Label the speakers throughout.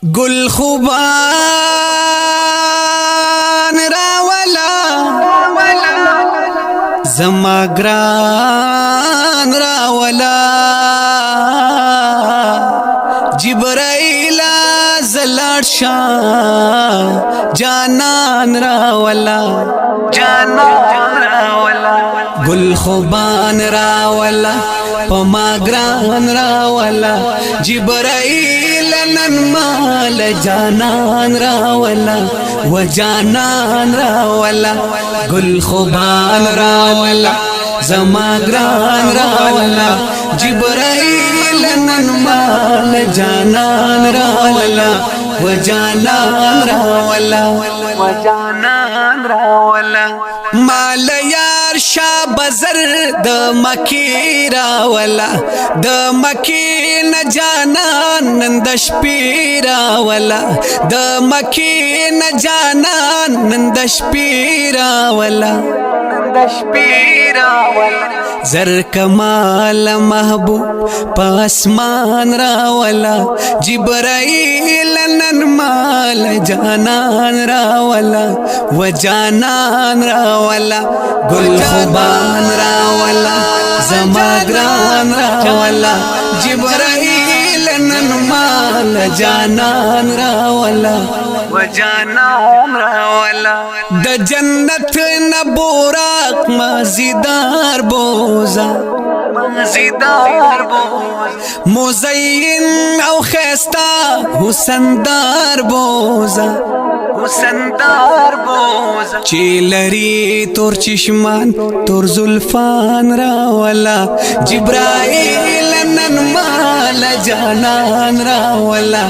Speaker 1: گل خوبان راولا زما گران راولا جبرائیل زلار شاه جانان راولا گل خوبان راولا پما گران راولا جبرائیل نن مال جانان راولا و جانان راولا گل خوبان راولا زما گران راولا جبرائیل نن مال جانان راولا و جانان راولا مال یار شا بزر د مکی راولا د مکی ن جانان نندش پیراولا د مکی ن جانان نندش پیراولا زر کمال محبوب پاسمان راولا جبرائیل نن مال جانان راولا و جانان راولا گل خوبان راولا زما گران راولا جبرائیل نن مال جانان راولا و جانان راولا د جنت نبوراق مزیدار بوزا مزین او خستا حسندار بوزا چی لری تور چشمان تور زلفان راولا جبرائیل نن مال جانان راولا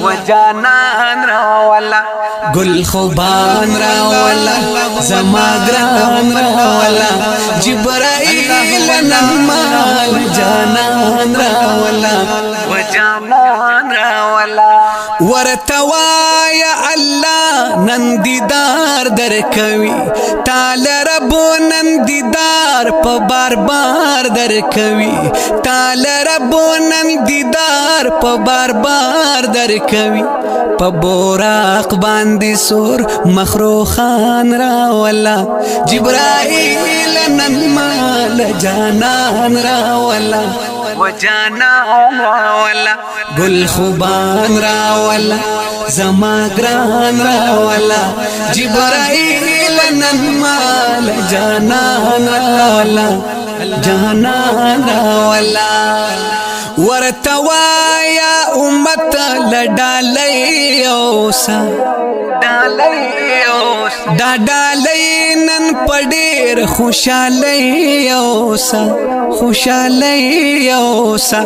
Speaker 1: و جانان راولا گل خوبان راولا زما گران راولا جبرائیل نن مال جانان راولا و جانان راولا ورتوایا اللہ نن دیدار در کوي تال رب نن دیدار په بار بار در کوي تال رب نن دیدار په بار بار در کوي په بوراق باندې سور مخروخان راولا جبرائیل نن مال جانان راولا و جانان راولا گل خوبان راولا زما گران راولا جبرائیل نن مال جانان راولا جانان راولا ورتوایا امت لډالۍ اوسا دا ډالۍ نن پډیر خوشالۍ اوسا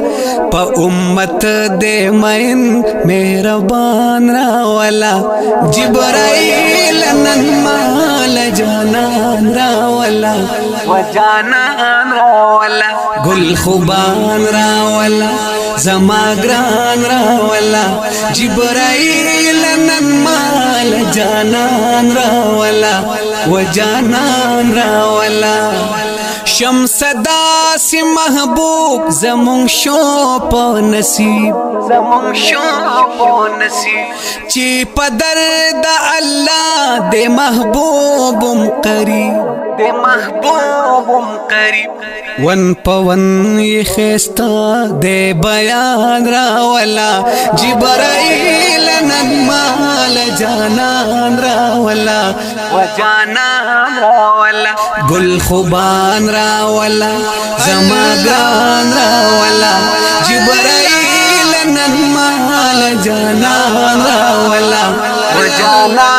Speaker 1: په امت دې مین مهربان راولا جبرائیل نن مال جانان راولا و جانان راولا گل خوبان راولا زما گران راولا جبرائیل نن مال جانان راولا و جانان راولا شمس داس محبوب زمون شو په نصیب چی پدر د الله د محبوبم قریب ون پون خستا د بیان راولا جبرائیل نن مال جانان راولا و جانان راولا گل خوبان راولا زما گران راولا جبرائیل نن مال جانان راولا و جانان